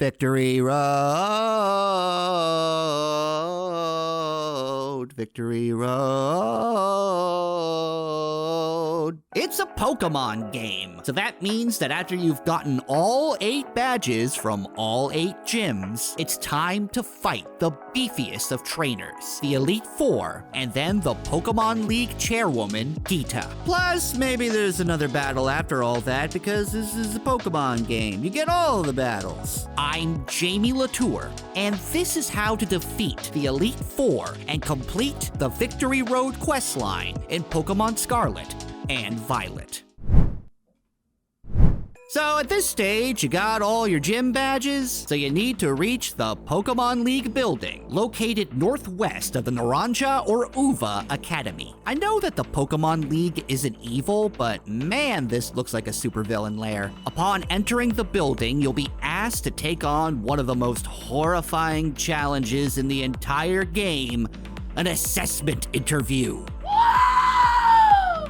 Victory Road. Victory Road. It's a Pokemon game, so that means that after you've gotten all 8 badges from all 8 gyms, it's time to fight the beefiest of trainers, the Elite Four, and then the Pokemon League chairwoman, Geeta. Plus, maybe there's another battle after all that, because this is a Pokemon game. You get all the battles. I'm Jamie Latour, and this is how to defeat the Elite Four and complete the Victory Road questline in Pokemon Scarlet and Violet. So at this stage, you got all your gym badges, so you need to reach the Pokemon League building, located northwest of the Naranja or Uva Academy. I know that the Pokemon League isn't evil, but man, this looks like a supervillain lair. Upon entering the building, you'll be asked to take on one of the most horrifying challenges in the entire game, an assessment interview.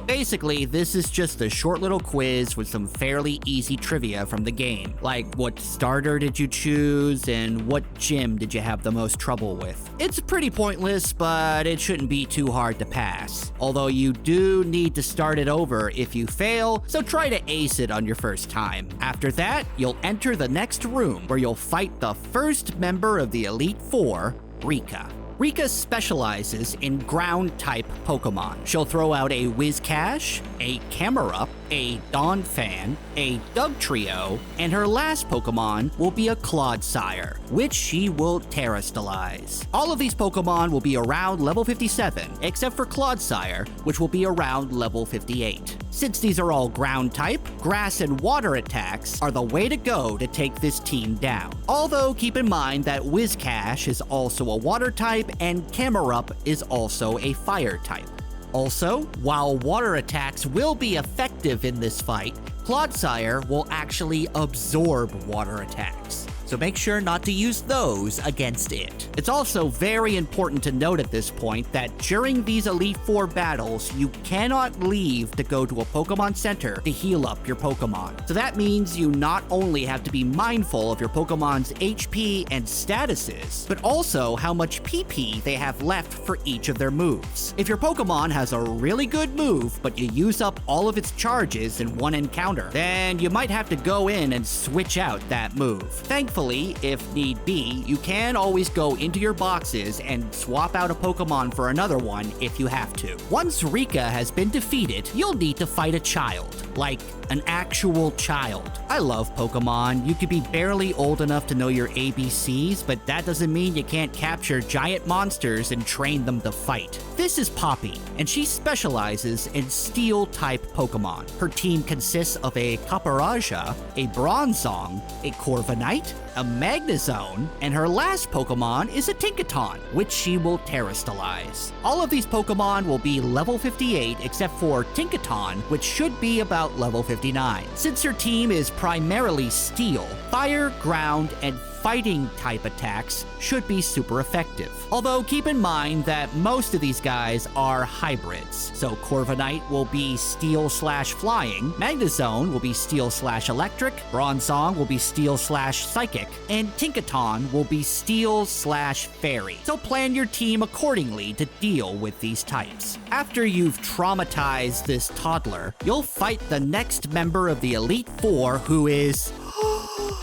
Basically, this is just a short little quiz with some fairly easy trivia from the game, like what starter did you choose and what gym did you have the most trouble with. It's pretty pointless, but it shouldn't be too hard to pass. Although you do need to start it over if you fail, so try to ace it on your first time. After that, you'll enter the next room where you'll fight the first member of the Elite Four, Rika. Rika specializes in ground-type Pokemon. She'll throw out a Whiscash, a Camerupt, a Donphan, a Dugtrio, and her last Pokemon will be a Clodsire, which she will Terrastalize. All of these Pokemon will be around level 57, except for Clodsire, which will be around level 58. Since these are all ground-type, grass and water attacks are the way to go to take this team down. Although keep in mind that Whiscash is also a water type and Camerupt is also a fire type. Also, while water attacks will be effective in this fight, Clodsire will actually absorb water attacks, so make sure not to use those against it. It's also very important to note at this point that during these Elite Four battles, you cannot leave to go to a Pokemon Center to heal up your Pokemon. So that means you not only have to be mindful of your Pokemon's HP and statuses, but also how much PP they have left for each of their moves. If your Pokemon has a really good move, but you use up all of its charges in one encounter, then you might have to go in and switch out that move. Thankfully, if need be, you can always go into your boxes and swap out a Pokemon for another one if you have to. Once Rika has been defeated, you'll need to fight a child, like an actual child. I love Pokemon. You could be barely old enough to know your ABCs, but that doesn't mean you can't capture giant monsters and train them to fight. This is Poppy, and she specializes in Steel-type Pokemon. Her team consists of a Caparajah, a Bronzong, a Corviknight, a Magnezone, and her last Pokemon is a Tinkaton, which she will Terrastalize. All of these Pokemon will be level 58 except for Tinkaton, which should be about level 59. Since her team is primarily Steel, Fire, Ground, and fighting type attacks should be super effective. Although keep in mind that most of these guys are hybrids. So Corviknight will be Steel/Flying, Magnezone will be Steel/Electric, Bronzong will be Steel/Psychic, and Tinkaton will be Steel/Fairy. So plan your team accordingly to deal with these types. After you've traumatized this toddler, you'll fight the next member of the Elite Four, who is...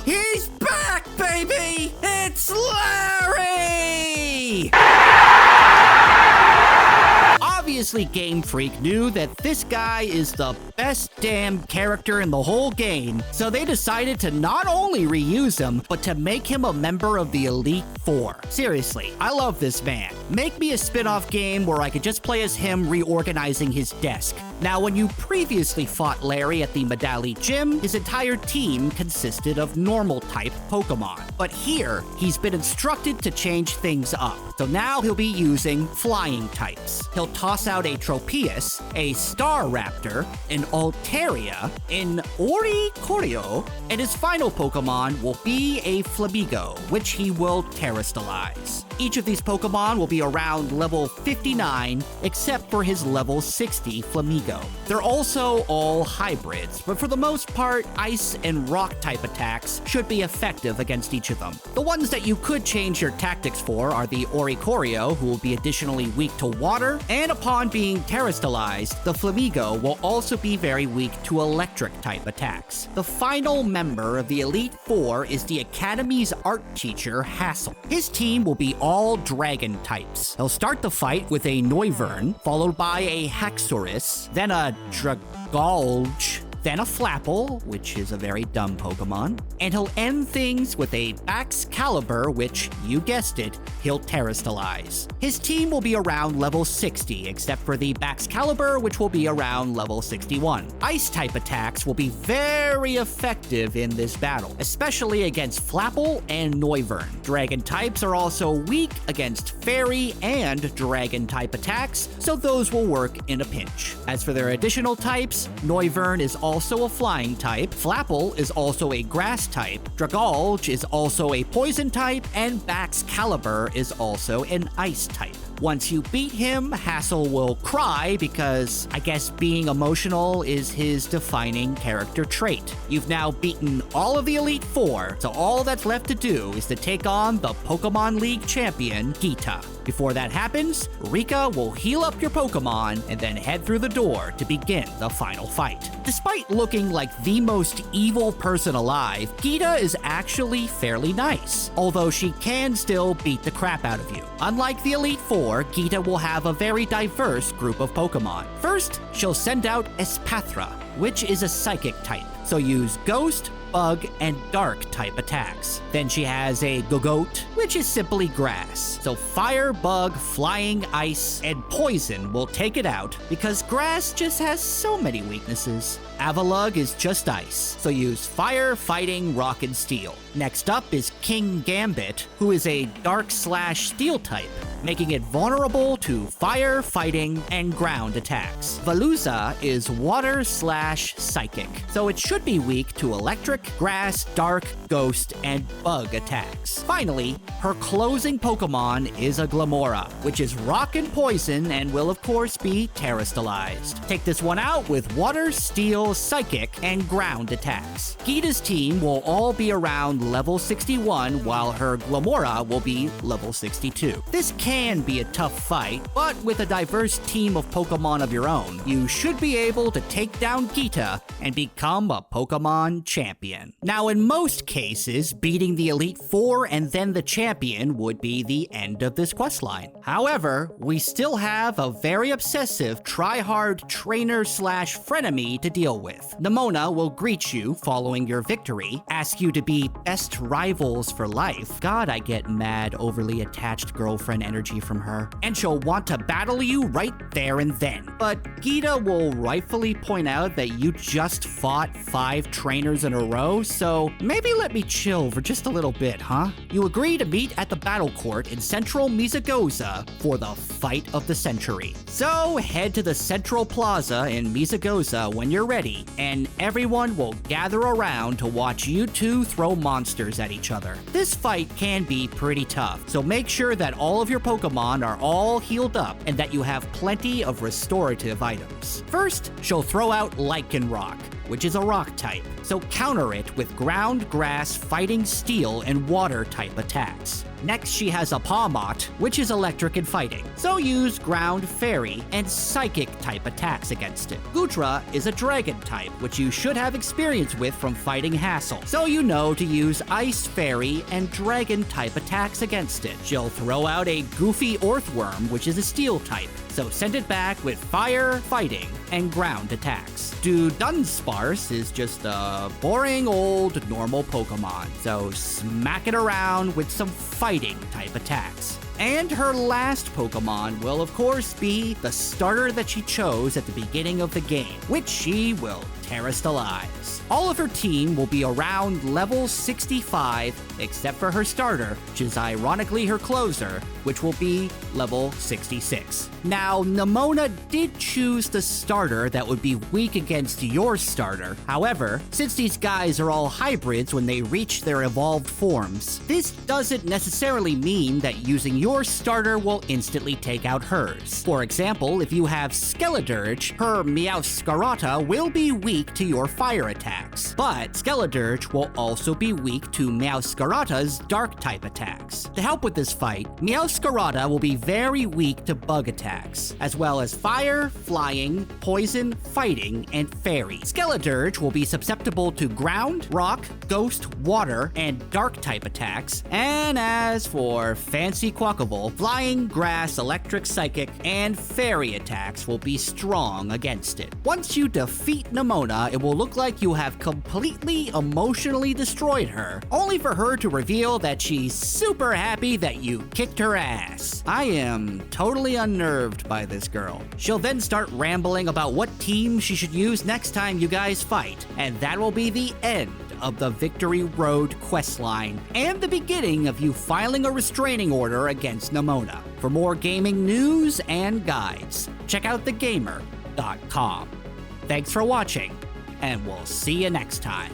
He's back, baby! It's Larry! Obviously, Game Freak knew that this guy is the best damn character in the whole game, so they decided to not only reuse him, but to make him a member of the Elite Four. Seriously, I love this man. Make me a spin-off game where I could just play as him reorganizing his desk. Now, when you previously fought Larry at the Medali Gym, his entire team consisted of normal-type Pokemon. But here, he's been instructed to change things up. So now he'll be using flying types. He'll toss out a Tropius, a Staraptor, an Altaria, an Oricorio, and his final Pokemon will be a Flamigo, which he will Terrastalize. Each of these Pokemon will be around level 59, except for his level 60 Flamigo. They're also all hybrids, but for the most part, ice and rock type attacks should be effective against each of them. The ones that you could change your tactics for are the Oricorio, who will be additionally weak to water, and upon being terastallized, the Flamigo will also be very weak to electric type attacks. The final member of the Elite Four is the Academy's art teacher, Hassel. His team will be all dragon types. He'll start the fight with a Noivern, followed by a Haxorus, then a Dragalge, then a Flapple, which is a very dumb Pokemon, and he'll end things with a Baxcalibur, which, you guessed it, he'll terastallize. His team will be around level 60, except for the Baxcalibur, which will be around level 61. Ice-type attacks will be very effective in this battle, especially against Flapple and Noivern. Dragon types are also weak against Fairy and Dragon-type attacks, so those will work in a pinch. As for their additional types, Noivern is also a flying type, Flapple is also a grass type, Dragalge is also a poison type, and Baxcalibur is also an ice type. Once you beat him, Hassel will cry because I guess being emotional is his defining character trait. You've now beaten all of the Elite Four, so all that's left to do is to take on the Pokemon League champion, Geeta. Before that happens, Rika will heal up your Pokemon and then head through the door to begin the final fight. Despite looking like the most evil person alive, Geeta is actually fairly nice, although she can still beat the crap out of you. Unlike the Elite Four, Geeta will have a very diverse group of Pokemon. First, she'll send out Espathra, which is a psychic type, so use Ghost, Bug, and Dark type attacks. Then she has a Gogoat, which is simply grass. So Fire, Bug, Flying, Ice, and Poison will take it out because grass just has so many weaknesses. Avalugg is just ice, so use Fire, Fighting, Rock, and Steel. Next up is King Gambit, who is a Dark/Steel type, making it vulnerable to fire, fighting, and ground attacks. Veluza is Water/Psychic, so it should be weak to electric, grass, dark, ghost, and bug attacks. Finally, her closing Pokemon is a Glamora, which is rock and poison and will of course be terastallized. Take this one out with Water, Steel, Psychic, and ground attacks. Geeta's team will all be around level 61, while her Glamora will be level 62. This can be a tough fight, but with a diverse team of Pokemon of your own, you should be able to take down Geeta and become a Pokemon champion. Now, in most cases, beating the Elite Four and then the champion would be the end of this questline. However, we still have a very obsessive, try-hard trainer/frenemy to deal with. Nemona will greet you following your victory, ask you to be best rivals for life. God, I get mad, overly attached girlfriend energy from her. And she'll want to battle you right there and then. But Geeta will rightfully point out that you just fought 5 trainers in a row, so maybe let me chill for just a little bit, huh? You agree to meet at the battle court in central Misagoza for the fight of the century. So head to the Central Plaza in Misagoza when you're ready, and everyone will gather around to watch you two throw monsters at each other. This fight can be pretty tough, so make sure that all of your Pokemon are all healed up and that you have plenty of restorative items. First, she'll throw out Lycanroc, which is a rock type, so counter it with ground, grass, fighting, steel, and water type attacks. Next, she has a Pawmot, which is electric and fighting, so use ground, fairy, and psychic type attacks against it. Goodra is a dragon type, which you should have experience with from fighting Hassel, so you know to use ice, fairy, and dragon type attacks against it. She'll throw out a goofy Earthworm, which is a steel type, so send it back with fire, fighting, and ground attacks. Dunsparce is just a boring old normal Pokemon, so smack it around with some fighting type attacks. And her last Pokemon will of course be the starter that she chose at the beginning of the game, which she will terrestrialize. All of her team will be around level 65, except for her starter, which is ironically her closer, which will be level 66. Now, Nemona did choose the starter that would be weak against your starter. However, since these guys are all hybrids when they reach their evolved forms, this doesn't necessarily mean that using your starter will instantly take out hers. For example, if you have Skeledirge, her Meowscarada will be weak to your fire attacks, but Skeledirge will also be weak to Meowscarada's dark type attacks. To help with this fight, Meowscarada will be very weak to bug attacks, as well as fire, flying, poison, fighting, and fairy. Skeledirge will be susceptible to ground, rock, ghost, water, and dark type attacks, and as for Fancy Quackable, flying, grass, electric, psychic, and fairy attacks will be strong against it. Once you defeat Nemona, it will look like you have completely emotionally destroyed her, only for her to reveal that she's super happy that you kicked her ass. I am totally unnerved by this girl. She'll then start rambling about what team she should use next time you guys fight, and that will be the end of the Victory Road questline, and the beginning of you filing a restraining order against Nemona. For more gaming news and guides, check out thegamer.com. Thanks for watching, and we'll see you next time.